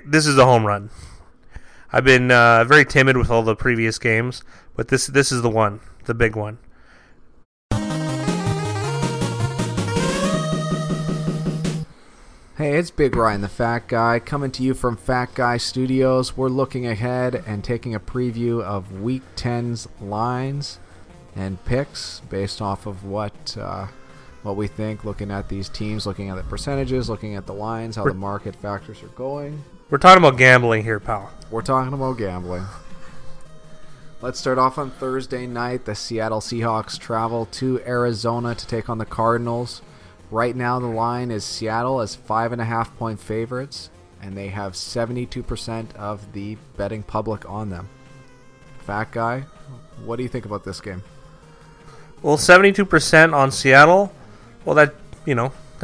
this is a home run. I've been very timid with all the previous games, but this is the one, the big one. Hey, it's Big Ryan, the Fat Guy, coming to you from Fat Guy Studios. We're looking ahead and taking a preview of Week 10's lines and picks based off of what we think, looking at these teams, looking at the percentages, looking at the lines, how the market factors are going. We're talking about gambling here, pal. We're talking about gambling. Let's start off on Thursday night. The Seattle Seahawks travel to Arizona to take on the Cardinals. Right now the line is Seattle as 5.5-point favorites, and they have 72% of the betting public on them. Fat Guy, what do you think about this game? Well, 72% on Seattle. Well, that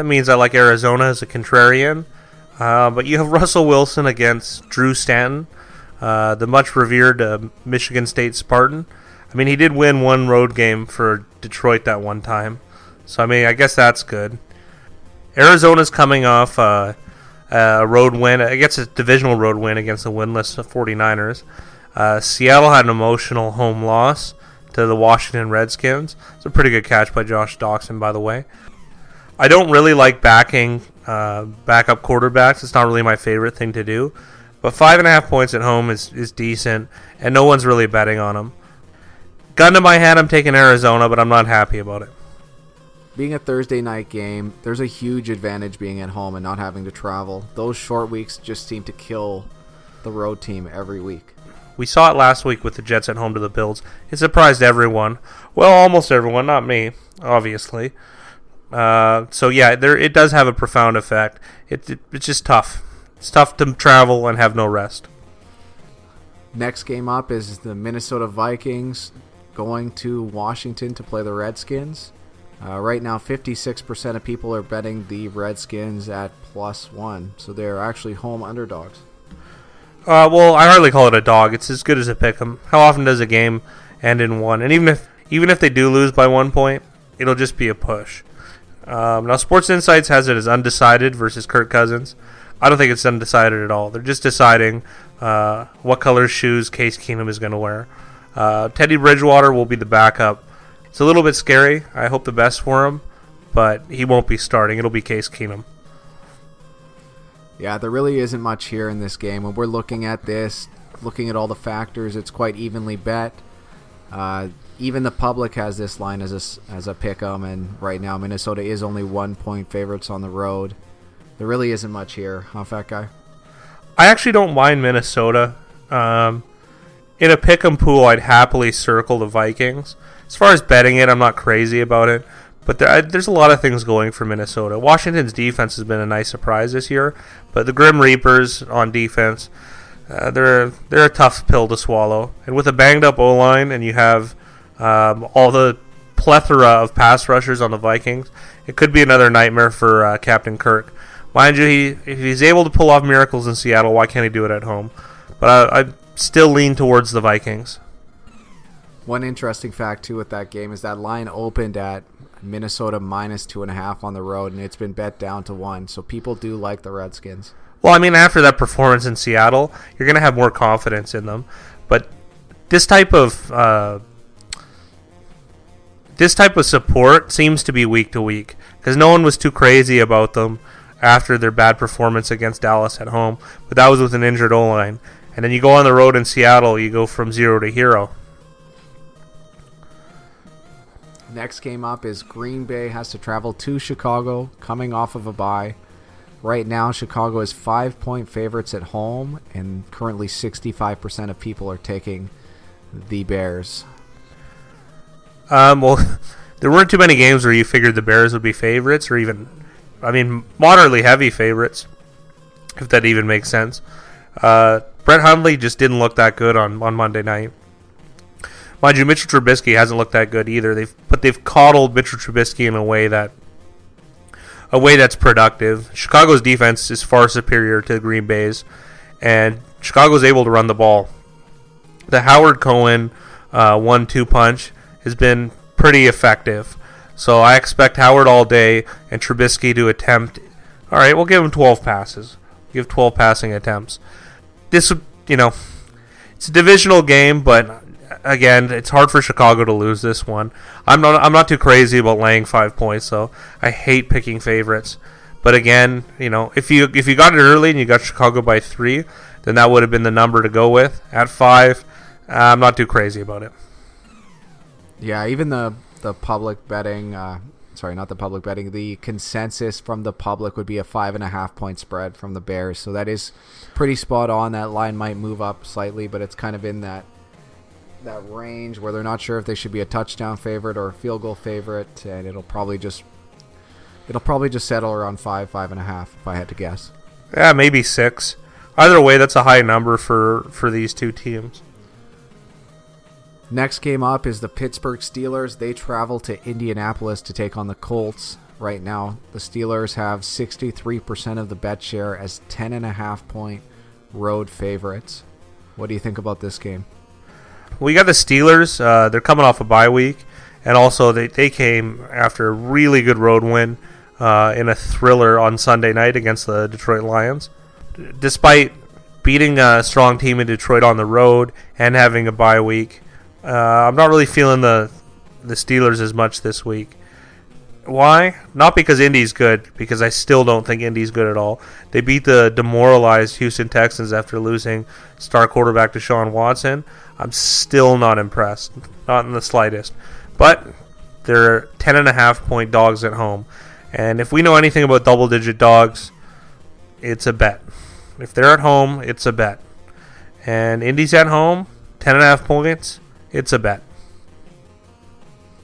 means I like Arizona as a contrarian. But you have Russell Wilson against Drew Stanton, the much revered Michigan State Spartan. I mean, he did win one road game for Detroit that one time. So, I mean, I guess that's good. Arizona's coming off a road win. I guess a divisional road win against the winless 49ers. Seattle had an emotional home loss to the Washington Redskins. It's a pretty good catch by Josh Doxson, by the way. I don't really like backing backup quarterbacks. It's not really my favorite thing to do. But 5.5 points at home is decent, and no one's really betting on them. Gun to my head, I'm taking Arizona, but I'm not happy about it. Being a Thursday night game, there's a huge advantage being at home and not having to travel. Those short weeks just seem to kill the road team every week. We saw it last week with the Jets at home to the Bills. It surprised everyone. Well, almost everyone, not me, obviously. So yeah, it does have a profound effect. It's just tough. It's tough to travel and have no rest. Next game up is the Minnesota Vikings going to Washington to play the Redskins. Right now, 56% of people are betting the Redskins at +1, so they're actually home underdogs. Well, I hardly call it a dog. It's as good as a pick'em. How often does a game end in one? And even if they do lose by 1 point, it'll just be a push. Now, Sports Insights has it as undecided versus Kirk Cousins. I don't think it's undecided at all. They're just deciding what color shoes Case Keenum is going to wear. Teddy Bridgewater will be the backup. It's a little bit scary. I hope the best for him, but he won't be starting. It'll be Case Keenum. Yeah, there really isn't much here in this game. When we're looking at this, looking at all the factors, it's quite evenly bet. Even the public has this line as a pick'em, and right now Minnesota is only 1-point favorites on the road. There really isn't much here, huh, Fat Guy? I actually don't mind Minnesota. In a pick'em pool, I'd happily circle the Vikings. As far as betting it, I'm not crazy about it. But there's a lot of things going for Minnesota. Washington's defense has been a nice surprise this year. But the Grim Reapers on defense, they're a tough pill to swallow. And with a banged-up O-line and you have all the plethora of pass rushers on the Vikings, it could be another nightmare for Captain Kirk. Mind you, if he's able to pull off miracles in Seattle, why can't he do it at home? But I still lean towards the Vikings. One interesting fact, too, with that game is that line opened at Minnesota -2.5 on the road, and it's been bet down to 1. So people do like the Redskins. Well, I mean, after that performance in Seattle, you're going to have more confidence in them. But this type of support seems to be week to week because no one was too crazy about them after their bad performance against Dallas at home. But that was with an injured O-line. And then you go on the road in Seattle, you go from 0 to hero. Next game up is Green Bay has to travel to Chicago, coming off of a bye. Right now, Chicago is 5-point favorites at home, and currently 65% of people are taking the Bears. Well, there weren't too many games where you figured the Bears would be favorites, or even, moderately heavy favorites, if that even makes sense. Brett Hundley just didn't look that good on Monday night. Mind you, Mitchell Trubisky hasn't looked that good either. They've coddled Mitchell Trubisky in a way that's productive. Chicago's defense is far superior to Green Bay's, and Chicago's able to run the ball. The Howard Cohen 1-2 punch has been pretty effective. So I expect Howard all day and Trubisky to attempt, all right, we'll give him 12 passes. You have 12 passing attempts. This, it's a divisional game, but again, it's hard for Chicago to lose this one. I'm not too crazy about laying 5 points, though. I hate picking favorites. But again, if you got it early and you got Chicago by 3, then that would have been the number to go with. At 5, I'm not too crazy about it. Yeah, even the public betting, not the public betting, the consensus from the public would be a 5.5 point spread from the Bears. So that is pretty spot on. That line might move up slightly, but it's kind of in that range where they're not sure if they should be a touchdown favorite or a field goal favorite, and it'll probably just settle around 5.5 if I had to guess. Yeah, maybe 6. Either way, that's a high number for these two teams. Next game up is the Pittsburgh Steelers. They travel to Indianapolis to take on the Colts. Right now, the Steelers have 63% of the bet share as 10.5 point road favorites. What do you think about this game? We got the Steelers. They're coming off a bye week, and also they came after a really good road win in a thriller on Sunday night against the Detroit Lions. Despite beating a strong team in Detroit on the road and having a bye week, I'm not really feeling the Steelers as much this week. Why? Not because Indy's good, because I still don't think Indy's good at all. They beat the demoralized Houston Texans after losing star quarterback Deshaun Watson. I'm still not impressed, not in the slightest. But they're 10.5 point dogs at home. And if we know anything about double-digit dogs, it's a bet. If they're at home, it's a bet. And Indy's at home, 10.5 points, it's a bet.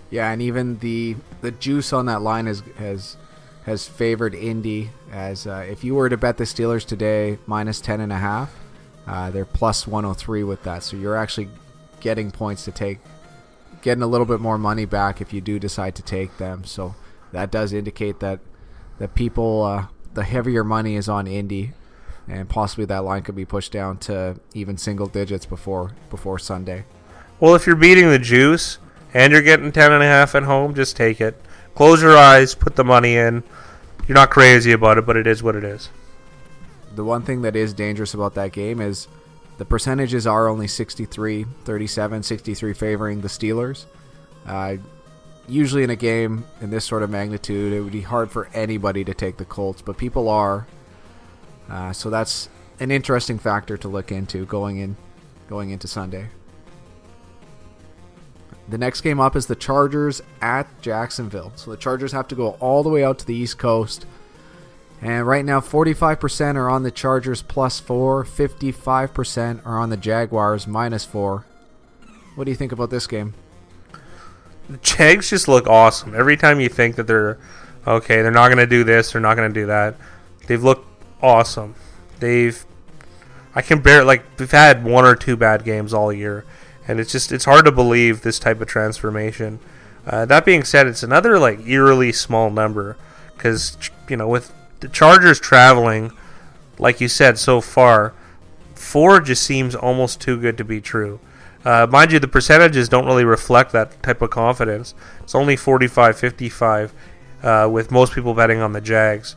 Yeah, and even the juice on that line has favored Indy. As if you were to bet the Steelers today minus 10.5, they're plus 103 with that. So you're actually getting points to take, getting a little bit more money back if you do decide to take them. So that does indicate that people, the heavier money is on Indy, and possibly that line could be pushed down to even single digits before Sunday. Well, if you're beating the juice and you're getting 10.5 at home, just take it. Close your eyes, put the money in. You're not crazy about it, but it is what it is. The one thing that is dangerous about that game is the percentages are only 63-37, 63 favoring the Steelers. Usually in a game in this sort of magnitude, it would be hard for anybody to take the Colts, but people are. So that's an interesting factor to look into going into Sunday. The next game up is the Chargers at Jacksonville. So the Chargers have to go all the way out to the East Coast. And right now, 45% are on the Chargers plus 4. 55% are on the Jaguars minus 4. What do you think about this game? The Jags just look awesome. Every time you think that they're not going to do this, they're not going to do that, they've looked awesome. We've had 1 or 2 bad games all year. And it's hard to believe this type of transformation. That being said, it's another eerily small number because with the Chargers traveling, like you said so far, 4 just seems almost too good to be true. Mind you, the percentages don't really reflect that type of confidence. It's only 45-55 with most people betting on the Jags,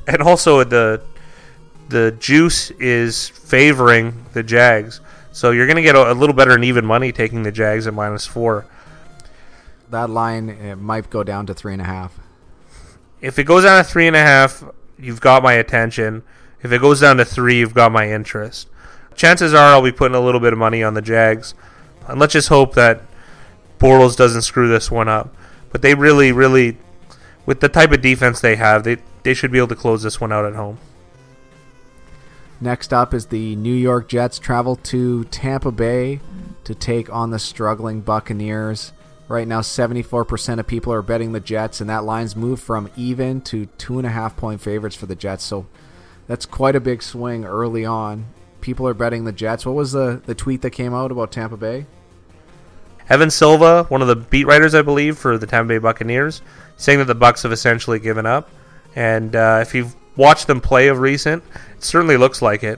and also the juice is favoring the Jags. So you're going to get a little better and even money taking the Jags at minus 4. That line might go down to 3.5. If it goes down to 3.5, you've got my attention. If it goes down to 3, you've got my interest. Chances are I'll be putting a little bit of money on the Jags. And let's just hope that Bortles doesn't screw this one up. But they really, really, with the type of defense they have, they should be able to close this one out at home. Next up is the New York Jets travel to Tampa Bay to take on the struggling Buccaneers. Right now, 74% of people are betting the Jets, and that line's moved from even to 2.5 point favorites for the Jets. So that's quite a big swing early on. People are betting the Jets. What was the tweet that came out about Tampa Bay? Evan Silva, one of the beat writers, I believe, for the Tampa Bay Buccaneers, saying that the Bucs have essentially given up. And if you've watched them play of recent, it certainly looks like it.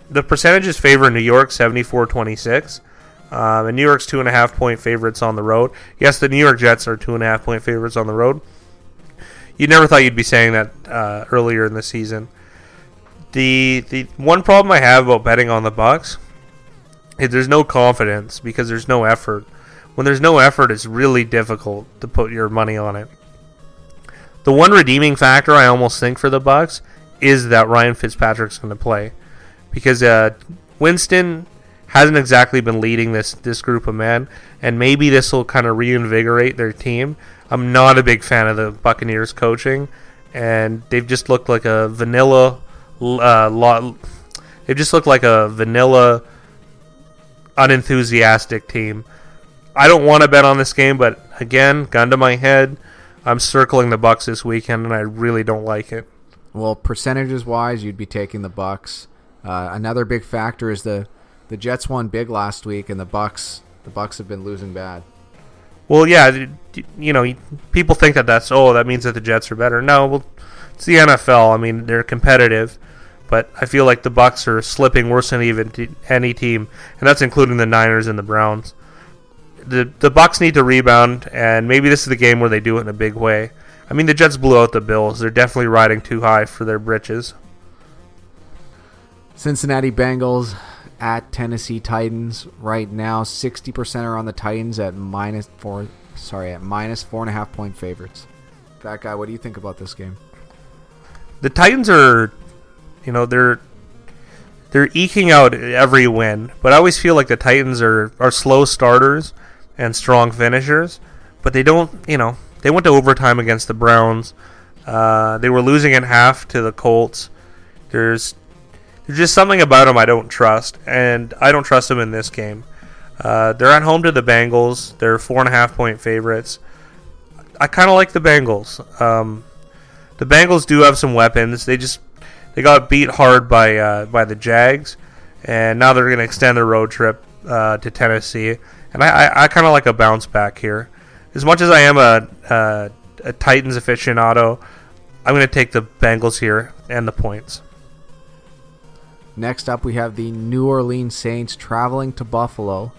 The percentages favor New York 74-26. And New York's 2.5 point favorites on the road. Yes, the New York Jets are 2.5 point favorites on the road. You never thought you'd be saying that earlier in the season. The one problem I have about betting on the Bucs is there's no confidence because there's no effort. When there's no effort, it's really difficult to put your money on it. The one redeeming factor I almost think for the Bucs is that Ryan Fitzpatrick's going to play, because Winston hasn't exactly been leading this group of men, and maybe this will kind of reinvigorate their team. I'm not a big fan of the Buccaneers coaching, and they've just looked like a vanilla unenthusiastic team. I don't want to bet on this game, but again, gun to my head, I'm circling the Bucs this weekend, and I really don't like it. Well, percentages-wise, you'd be taking the Bucs. Another big factor is the Jets won big last week, and the Bucs have been losing bad. Well, yeah, people think that means that the Jets are better. No, well, it's the NFL. I mean, they're competitive, but I feel like the Bucs are slipping worse than any team, and that's including the Niners and the Browns. The Bucs need to rebound, and maybe this is the game where they do it in a big way. I mean, the Jets blew out the Bills. They're definitely riding too high for their britches. Cincinnati Bengals at Tennessee Titans. Right now, 60% are on the Titans at minus 4.5 point favorites. That guy, what do you think about this game? The Titans are, they're eking out every win, but I always feel like the Titans are slow starters and strong finishers, but they don't, they went to overtime against the Browns. They were losing at half to the Colts. There's just something about them I don't trust, and I don't trust them in this game. They're at home to the Bengals. They're 4.5 point favorites. I kind of like the Bengals. The Bengals do have some weapons. They got beat hard by the Jags, and now they're going to extend their road trip to Tennessee. And I kind of like a bounce back here. As much as I am a Titans aficionado, I'm going to take the Bengals here and the points. Next up, we have the New Orleans Saints traveling to Buffalo.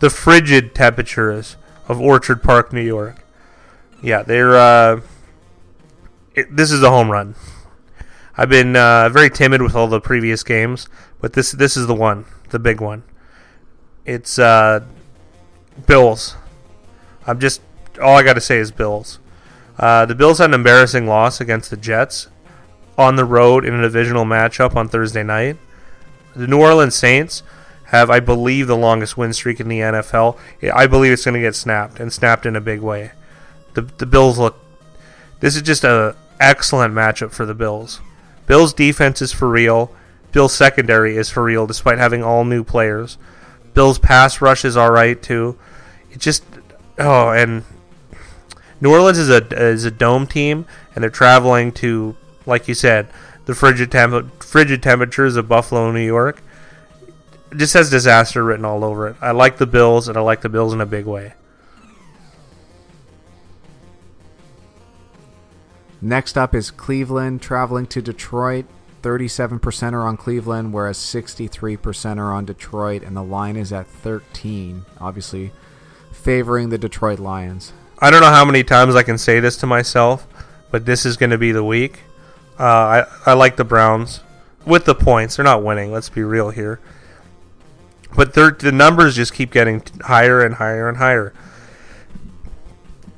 The frigid temperatures of Orchard Park, New York. Yeah, they're. This is a home run. I've been very timid with all the previous games, but this is the one, the big one. It's Bills. All I got to say is Bills. The Bills had an embarrassing loss against the Jets on the road in a divisional matchup on Thursday night. The New Orleans Saints have, I believe, the longest win streak in the NFL. I believe it's going to get snapped in a big way. The Bills look. This is just an excellent matchup for the Bills. Bills' defense is for real. Bills' secondary is for real, despite having all new players. Bills' pass rush is all right too. And New Orleans is a dome team, and they're traveling to, like you said, the frigid temperatures of Buffalo, New York. It just has disaster written all over it. I like the Bills, and I like the Bills in a big way. Next up is Cleveland traveling to Detroit. 37% are on Cleveland, whereas 63% are on Detroit, and the line is at 13, obviously favoring the Detroit Lions. I don't know how many times I can say this to myself, but this is going to be the week. I like the Browns with the points. They're not winning. Let's be real here. But the numbers just keep getting higher and higher and higher.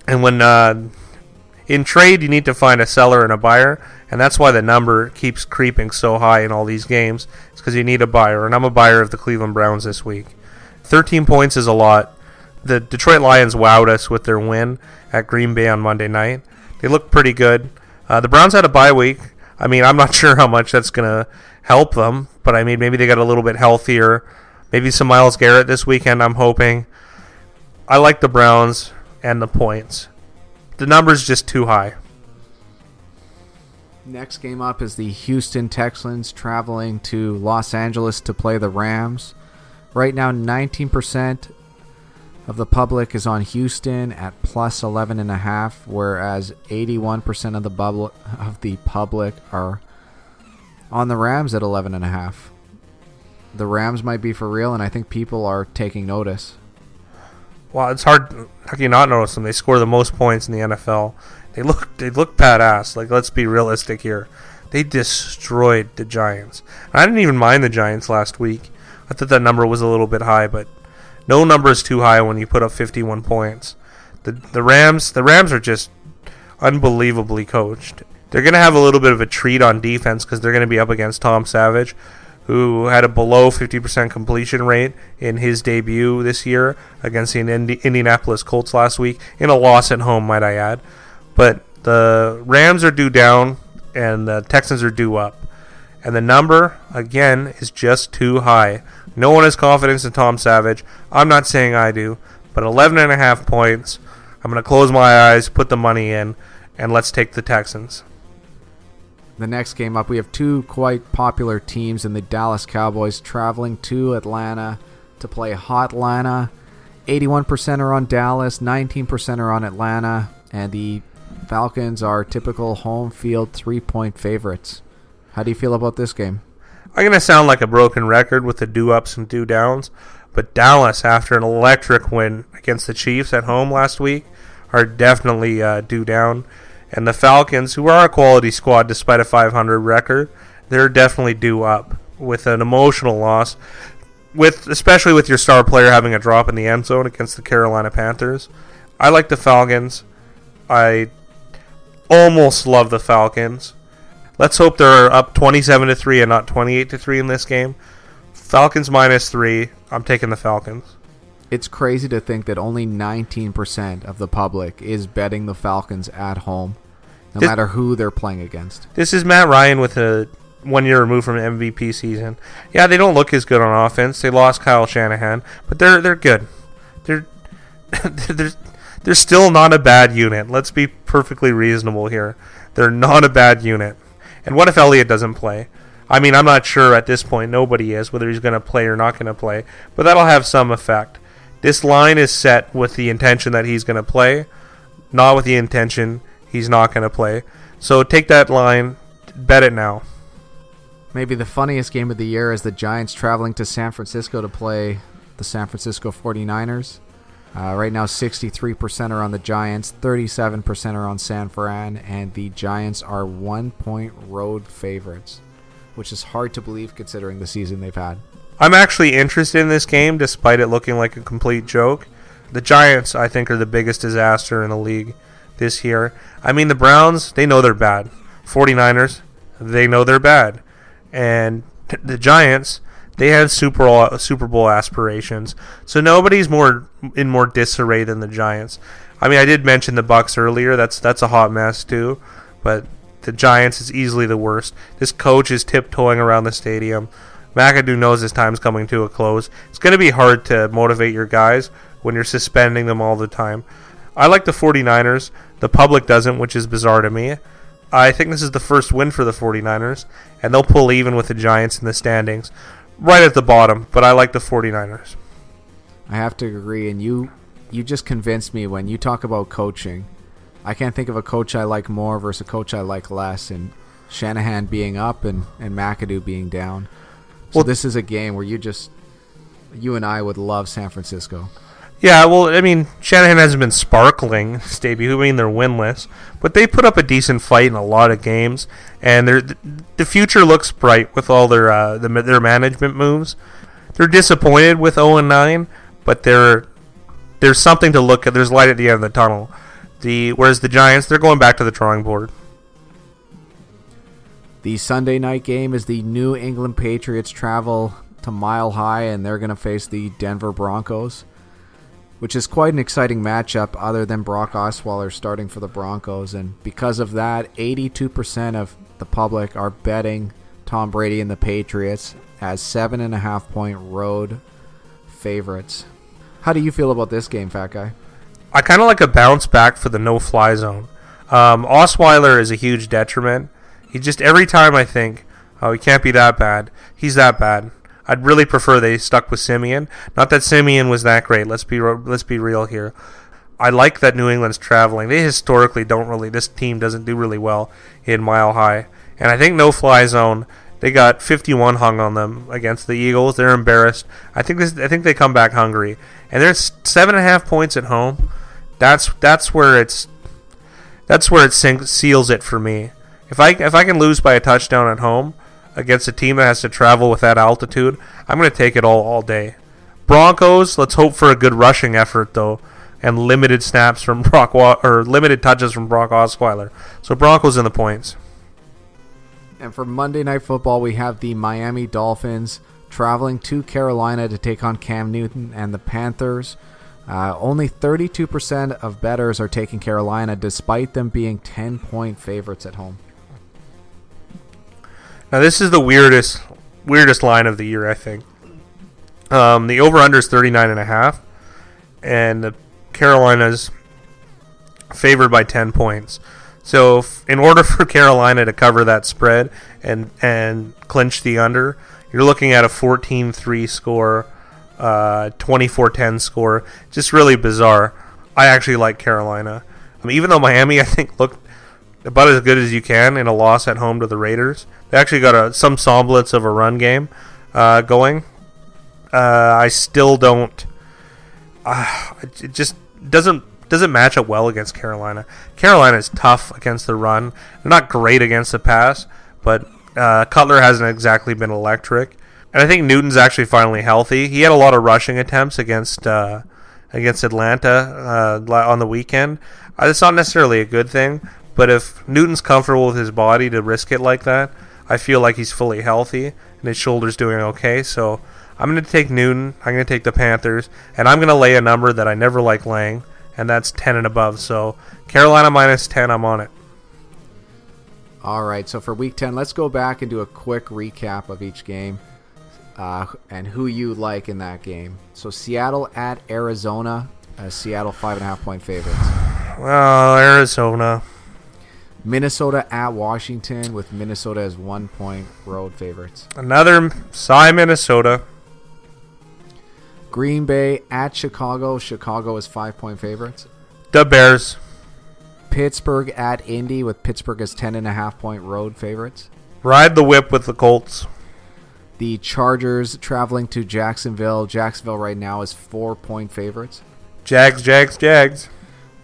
And when in trade, you need to find a seller and a buyer, and that's why the number keeps creeping so high in all these games. It's because you need a buyer, and I'm a buyer of the Cleveland Browns this week. 13 points is a lot. The Detroit Lions wowed us with their win at Green Bay on Monday night. They looked pretty good. The Browns had a bye week. I mean, I'm not sure how much that's going to help them, but I mean, maybe they got a little bit healthier. Maybe some Myles Garrett this weekend, I'm hoping. I like the Browns and the points. The number's just too high. Next game up is the Houston Texans traveling to Los Angeles to play the Rams. Right now, 19% of the public is on Houston at plus 11.5, whereas 81% of the public are on the Rams at 11.5. The Rams might be for real, and I think people are taking notice. Well, it's hard. How can you not notice them? They score the most points in the NFL. They look badass. Like, let's be realistic here. They destroyed the Giants. I didn't even mind the Giants last week. I thought that number was a little bit high, but no number is too high when you put up 51 points. The Rams are just unbelievably coached. They're going to have a little bit of a treat on defense because they're going to be up against Tom Savage, who had a below 50% completion rate in his debut this year against the Indianapolis Colts last week, in a loss at home, might I add. But the Rams are due down, and the Texans are due up. And the number, again, is just too high. No one has confidence in Tom Savage. I'm not saying I do, but 11.5 points. I'm going to close my eyes, put the money in, and let's take the Texans. The next game up, we have two quite popular teams in the Dallas Cowboys traveling to Atlanta to play Hot Atlanta. 81% are on Dallas, 19% are on Atlanta, and the Falcons are typical home field 3-point favorites. How do you feel about this game? I'm going to sound like a broken record with the do-ups and do-downs, but Dallas, after an electric win against the Chiefs at home last week, are definitely due down. And the Falcons, who are a quality squad despite a 500 record, they're definitely due up with an emotional loss, especially with your star player having a drop in the end zone against the Carolina Panthers. I like the Falcons. I almost love the Falcons. Let's hope they're up 27-3 and not 28-3 in this game. Falcons -3. I'm taking the Falcons. It's crazy to think that only 19% of the public is betting the Falcons at home, no matter who they're playing against. This is Matt Ryan with a 1 year removed from an MVP season. Yeah, they don't look as good on offense. They lost Kyle Shanahan, but they're good. They're they're still not a bad unit. Let's be perfectly reasonable here. They're not a bad unit. And what if Elliott doesn't play? I mean, I'm not sure at this point. Nobody is, whether he's going to play or not going to play. But that'll have some effect. This line is set with the intention that he's going to play, not with the intention he's not going to play. So take that line, bet it now. Maybe the funniest game of the year is the Giants traveling to San Francisco to play the San Francisco 49ers. Right now, 63% are on the Giants, 37% are on San Fran, and the Giants are 1-point road favorites, which is hard to believe considering the season they've had. I'm actually interested in this game, despite it looking like a complete joke. The Giants, I think, are the biggest disaster in the league this year. I mean, the Browns, they know they're bad. 49ers, they know they're bad. And the Giants, they have Super Bowl aspirations. So nobody's in more disarray than the Giants. I mean, I did mention the Bucs earlier. That's a hot mess too. But the Giants is easily the worst. This coach is tiptoeing around the stadium. McAdoo knows his time's coming to a close. It's going to be hard to motivate your guys when you're suspending them all the time. I like the 49ers. The public doesn't, which is bizarre to me. I think this is the first win for the 49ers, and they'll pull even with the Giants in the standings, right at the bottom, but I like the 49ers. I have to agree, and you just convinced me when you talk about coaching. I can't think of a coach I like more versus a coach I like less, and Shanahan being up and McAdoo being down. So well, this is a game where you and I would love San Francisco. Yeah, well, I mean, Shanahan hasn't been sparkling this debut. I mean, they're winless. But they put up a decent fight in a lot of games. And the future looks bright with all their management moves. They're disappointed with 0-9, but there's something to look at. There's light at the end of the tunnel. Whereas the Giants, they're going back to the drawing board. The Sunday night game is the New England Patriots travel to Mile High, and they're going to face the Denver Broncos, which is quite an exciting matchup other than Brock Osweiler starting for the Broncos. And because of that, 82% of the public are betting Tom Brady and the Patriots as 7.5-point road favorites. How do you feel about this game, Fat Guy? I kind of like a bounce back for the no-fly zone. Osweiler is a huge detriment. He just, every time I think, oh, he can't be that bad, he's that bad. I'd really prefer they stuck with Simeon. Not that Simeon was that great. Let's be real here. I like that New England's traveling. They historically this team doesn't do really well in Mile High. And I think no-fly zone, they got 51 hung on them against the Eagles. They're embarrassed. I think they come back hungry. And there's 7.5 points at home. That's where it seals it for me. If I can lose by a touchdown at home against a team that has to travel with that altitude, I'm going to take it all day. Broncos, let's hope for a good rushing effort though, and limited snaps from limited touches from Brock Osweiler. So Broncos in the points. And for Monday Night Football, we have the Miami Dolphins traveling to Carolina to take on Cam Newton and the Panthers. Only 32% of bettors are taking Carolina, despite them being 10-point favorites at home. Now this is the weirdest line of the year, I think. The over/under is 39.5, and the Carolina's favored by 10 points. So in order for Carolina to cover that spread and clinch the under, you're looking at a 14-3 score, 24-10 score. Just really bizarre. I actually like Carolina. Even though Miami, I think, looked about as good as you can in a loss at home to the Raiders. They actually got some semblance of a run game going. I still don't. It just doesn't match up well against Carolina. Carolina is tough against the run. They're not great against the pass, but Cutler hasn't exactly been electric. And I think Newton's actually finally healthy. He had a lot of rushing attempts against Atlanta on the weekend. It's not necessarily a good thing, but if Newton's comfortable with his body to risk it like that, I feel like he's fully healthy and his shoulder's doing okay. So I'm going to take Newton. I'm going to take the Panthers, and I'm going to lay a number that I never like laying, and that's 10 and above. So Carolina minus 10, I'm on it. All right, so for Week 10, let's go back and do a quick recap of each game and who you like in that game. So Seattle at Arizona. Seattle 5.5-point favorites. Well, Arizona. Minnesota at Washington, with Minnesota as 1-point road favorites. Another Minnesota. Green Bay at Chicago. Chicago is 5-point favorites. The Bears. Pittsburgh at Indy, with Pittsburgh as 10.5-point road favorites. Ride the whip with the Colts. The Chargers traveling to Jacksonville. Jacksonville right now is 4-point favorites. Jags.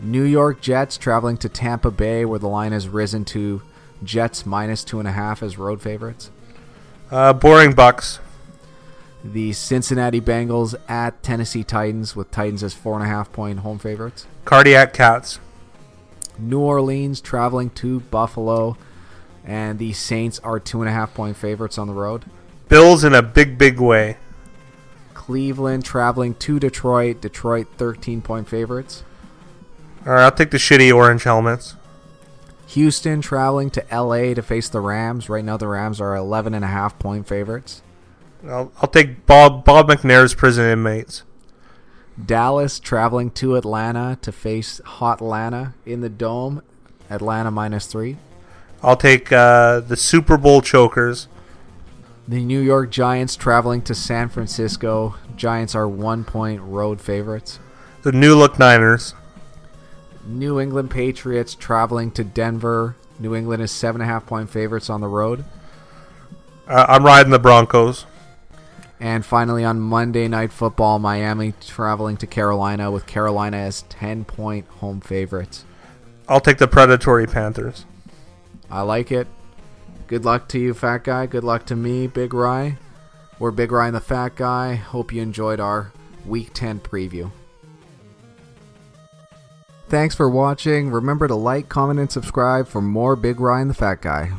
New York Jets traveling to Tampa Bay, where the line has risen to Jets minus 2.5 as road favorites. Boring Bucks. The Cincinnati Bengals at Tennessee Titans, with Titans as 4.5-point home favorites. Cardiac Cats. New Orleans traveling to Buffalo, and the Saints are 2.5-point favorites on the road. Bills in a big way. Cleveland traveling to Detroit. Detroit 13-point favorites. All right, I'll take the shitty orange helmets. Houston traveling to LA to face the Rams. Right now the Rams are 11.5-point favorites. I'll take Bob McNair's prison inmates. Dallas traveling to Atlanta to face hot Atlanta in the Dome. Atlanta minus 3. I'll take the Super Bowl chokers. The New York Giants traveling to San Francisco. Giants are 1-point road favorites. The New Look Niners. New England Patriots traveling to Denver. New England is 7.5-point favorites on the road. I'm riding the Broncos. And finally on Monday Night Football, Miami traveling to Carolina, with Carolina as 10-point home favorites. I'll take the predatory Panthers. I like it. Good luck to you, Fat Guy. Good luck to me, Big Rye. We're Big Rye and the Fat Guy. Hope you enjoyed our Week 10 preview. Thanks for watching. Remember to like, comment, and subscribe for more Big Rye and the Fat Guy.